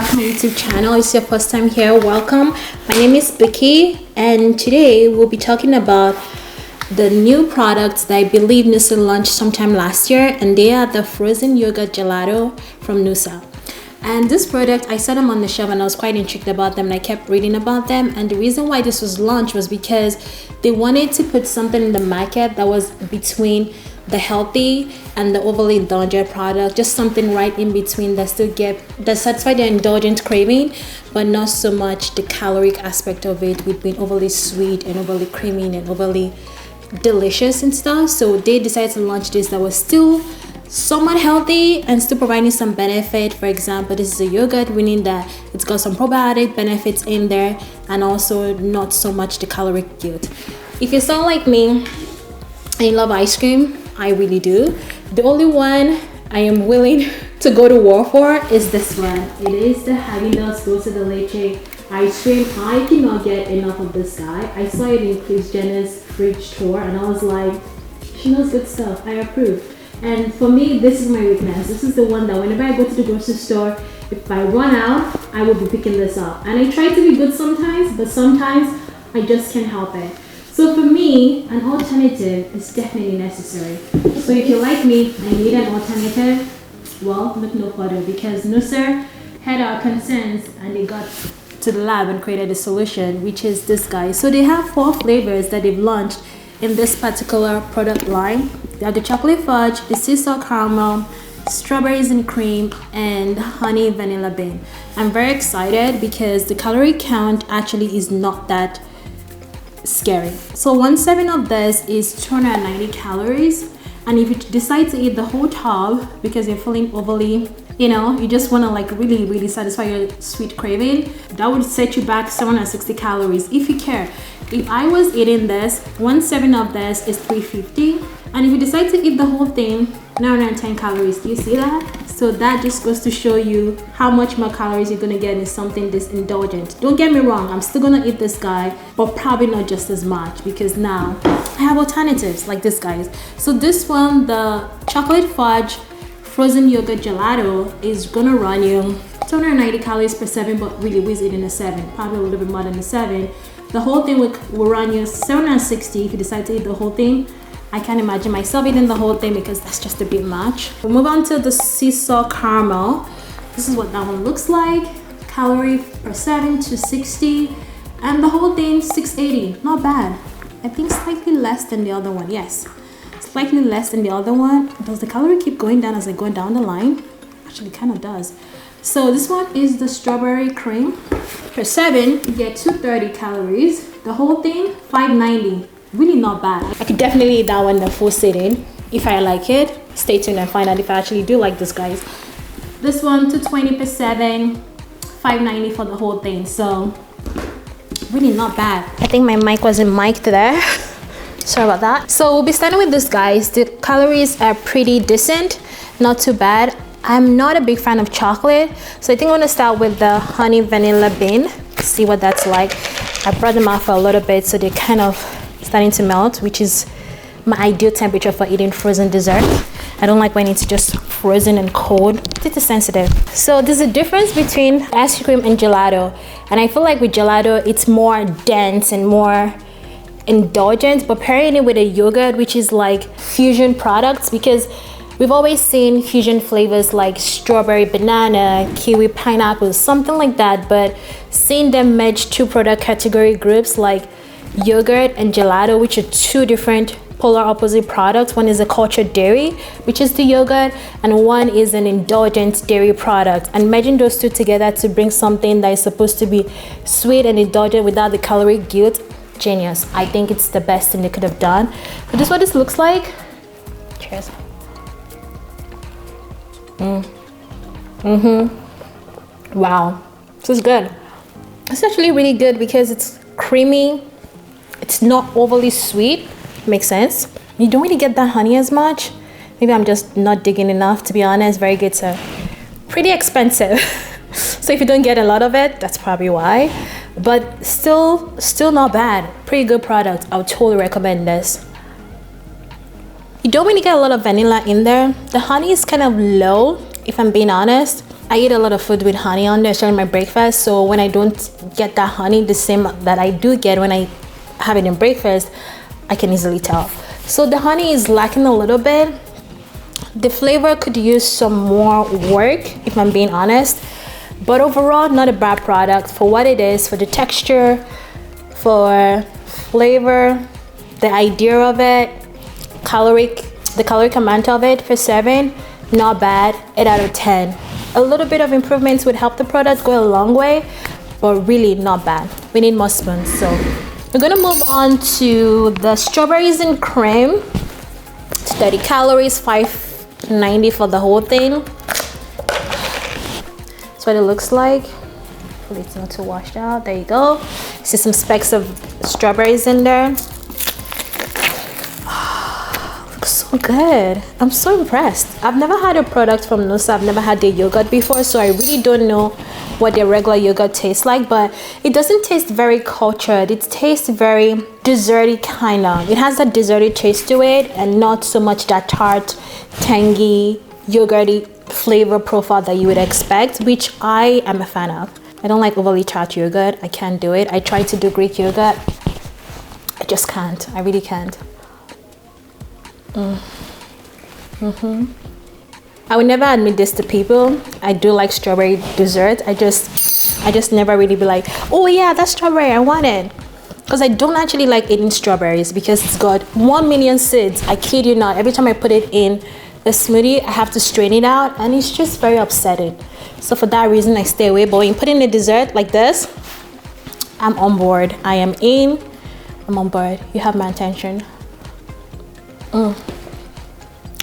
back to my YouTube channel. If it's your first time here, welcome. My name is Becky, and today we'll be talking about the new products that I believe Noosa launched sometime last year, and they are the Frozen Yogurt Gelato from Noosa. And this product, I saw them on the shelf and I was quite intrigued about them, and I kept reading about them. And the reason why this was launched was because they wanted to put something in the market that was between the healthy and the overly indulgent product, just something right in between that satisfy their indulgent craving, but not so much the caloric aspect of it with being overly sweet and overly creamy and overly delicious and stuff. So they decided to launch this that was still somewhat healthy and still providing some benefit. For example, this is a yogurt, meaning that it's got some probiotic benefits in there and also not so much the caloric guilt. If you sound like me and you love ice cream, I really do. The only one I am willing to go to war for is this one. It is the Haagen-Dazs Dulce de Leche ice cream. I cannot get enough of this guy. I saw it in Kris Jenner's fridge tour and I was like, she knows good stuff. I approve. And for me, this is my weakness. This is the one that whenever I go to the grocery store, if I run out, I will be picking this up. And I try to be good sometimes, but sometimes I just can't help it. So for me, an alternative is definitely necessary. So if you're like me and you need an alternative, well, look no further, because Noosa had our concerns and they got to the lab and created a solution, which is this guy. So they have 4 flavors that they've launched in this particular product line. They have the chocolate fudge, the sea salt caramel, strawberries and cream, and honey vanilla bean. I'm very excited because the calorie count actually is not that scary. So 1 serving of this is 290 calories, and if you decide to eat the whole tub because you're feeling overly, you just want to like really satisfy your sweet craving, that would set you back 760 calories if you care. If I was eating this, 1 serving of this is 350, and if you decide to eat the whole thing, 910 calories. Do you see that? So that just goes to show you how much more calories you're gonna get in something this indulgent. Don't get me wrong, I'm still gonna eat this guy, but probably not just as much because now I have alternatives like this guys. So this one, the chocolate fudge frozen yogurt gelato, is gonna run you 290 calories per serving, but really we're eating a 7, probably a little bit more than a 7. The whole thing will run you 760 if you decide to eat the whole thing. I can't imagine myself eating the whole thing because that's just a bit much. We'll move on to the sea salt caramel. This is what that one looks like. Calorie per serving 260, and the whole thing 680. Not bad. I think slightly less than the other one. Yes, slightly less than the other one. Does the calorie keep going down as I go down the line? Actually, kind of does. So this one is the strawberry cream. Per serving, you get 230 calories. The whole thing 590. Really not bad. I could definitely eat that one in the full sitting if I like it. Stay tuned and find out if I actually do like this, guys. This one 220 per serving, 590 for the whole thing. So really not bad. I think my mic wasn't mic'd there. Sorry about that. So we'll be starting with this, guys. The calories are pretty decent, not too bad. I'm not a big fan of chocolate, so I think I'm gonna start with the honey vanilla bean, see what that's like. I brought them out for a little bit so they're kind of starting to melt, which is my ideal temperature for eating frozen dessert. I don't like when it's just frozen and cold. It's sensitive. So there's a difference between ice cream and gelato, and I feel like with gelato it's more dense and more indulgent, but pairing it with a yogurt, which is like fusion products, because we've always seen fusion flavors like strawberry, banana, kiwi, pineapple, something like that, but seeing them merge 2 product category groups like yogurt and gelato, which are 2 different polar opposite products. One is a cultured dairy, which is the yogurt, and one is an indulgent dairy product, and merging those 2 together to bring something that is supposed to be sweet and indulgent without the calorie guilt, genius. I think it's the best thing they could have done. But this is what this looks like. Cheers. Wow, this is good. It's actually really good because it's creamy. It's not overly sweet. Makes sense. You don't really get that honey as much. Maybe I'm just not digging enough, to be honest. Very good, so pretty expensive. So if you don't get a lot of it, that's probably why. But still not bad. Pretty good product. I would totally recommend this. You don't really get a lot of vanilla in there. The honey is kind of low, if I'm being honest. I eat a lot of food with honey on there, especially my breakfast. So when I don't get that honey, the same that I do get when I have it in breakfast, I can easily tell. So the honey is lacking a little bit. The flavor could use some more work, if I'm being honest. But overall, not a bad product for what it is, for the texture, for flavor, the idea of it, the caloric amount of it for 7, not bad. 8 out of 10. A little bit of improvements would help the product go a long way, but really not bad. We need more spoons. So we're gonna move on to the strawberries and cream. It's 30 calories, 590 for the whole thing. That's what it looks like. Hopefully it's not too washed out. There you go. See some specks of strawberries in there. Looks so good. I'm so impressed. I've never had a product from Noosa. I've never had their yogurt before, so I really don't know what their regular yogurt tastes like, but it doesn't taste very cultured. It tastes very desserty kind of. It has that desserty taste to it and not so much that tart, tangy, yogurty flavor profile that you would expect, which I am a fan of. I don't like overly tart yogurt. I can't do it. I tried to do Greek yogurt. I just can't. I really can't. I would never admit this to people. I do like strawberry dessert. I just never really be like, oh yeah, that's strawberry, I want it. Because I don't actually like eating strawberries because it's got 1 million seeds. I kid you not. Every time I put it in a smoothie, I have to strain it out, and it's just very upsetting. So for that reason, I stay away. But when you put in a dessert like this, I'm on board. I am in. I'm on board. You have my attention.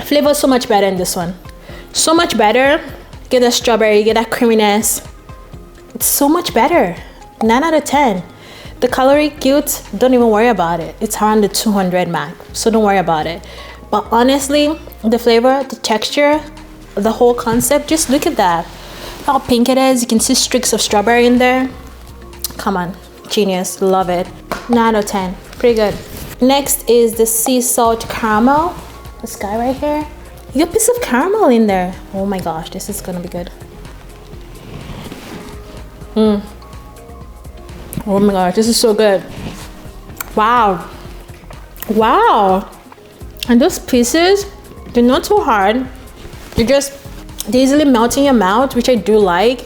Flavor is so much better in this one. So much better. Get that strawberry, get that creaminess. It's so much better. 9 out of 10. The calorie count, don't even worry about it. It's around the 200 mark, so don't worry about it. But honestly, the flavor, the texture, the whole concept, just look at that. How pink it is. You can see streaks of strawberry in there. Come on, genius, love it. 9 out of 10, pretty good. Next is the sea salt caramel. This guy right here. You got a piece of caramel in there. Oh my gosh, this is gonna be good. Oh my gosh, this is so good. Wow. Wow. And those pieces, they're not too hard. They're easily melt in your mouth, which I do like.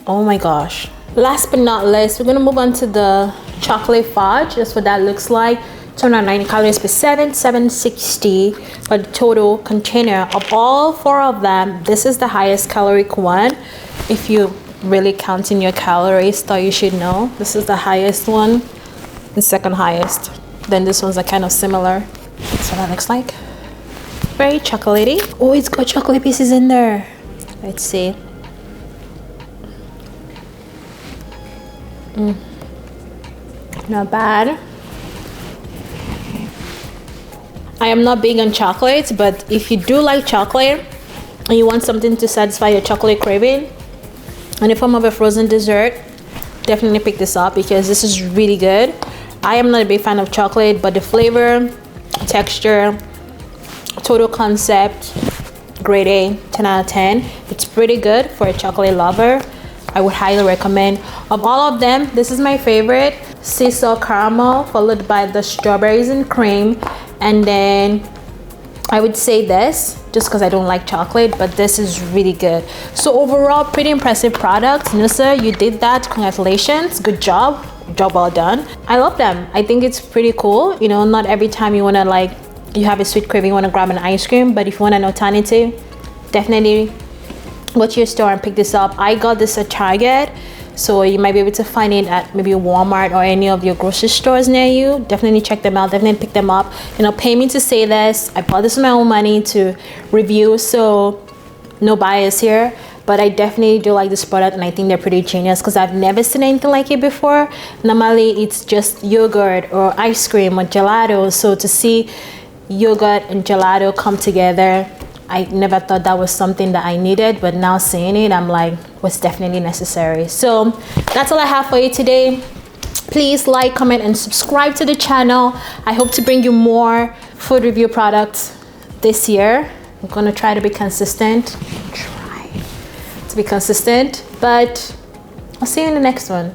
Oh my gosh. Last but not least, we're gonna move on to the chocolate fudge. That's what that looks like. 290 calories per 760 for the total container. Of all 4 of them, this is the highest caloric one. If you really counting your calories, thought you should know. This is the highest one and second highest. Then this ones are kind of similar. That's what that looks like. Very chocolatey. Oh, it's got chocolate pieces in there. Let's see. Not bad. I am not big on chocolate, but if you do like chocolate and you want something to satisfy your chocolate craving in the form of a frozen dessert, definitely pick this up because this is really good. I am not a big fan of chocolate, but the flavor, texture, total concept, grade A, 10 out of 10. It's pretty good for a chocolate lover. I would highly recommend. Of all of them, this is my favorite. Sea salt caramel, followed by the strawberries and cream. And then I would say this, just because I don't like chocolate, but this is really good. So overall, pretty impressive product. Noosa, you did that. Congratulations. Good job. Job well done. I love them. I think it's pretty cool. You know, not every time you want to you have a sweet craving, you want to grab an ice cream, but if you want an alternative, definitely go to your store and pick this up. I got this at Target, so you might be able to find it at maybe Walmart or any of your grocery stores near you. Definitely check them out. Definitely pick them up. You know, pay me to say this. I bought this with my own money to review, so no bias here. But I definitely do like this product, and I think they're pretty genius because I've never seen anything like it before. Normally, it's just yogurt or ice cream or gelato. So to see yogurt and gelato come together, I never thought that was something that I needed, but now seeing it, I'm like, was definitely necessary. So that's all I have for you today. Please like, comment, and subscribe to the channel. I hope to bring you more food review products this year. I'm gonna try to be consistent. be consistent, but I'll see you in the next one.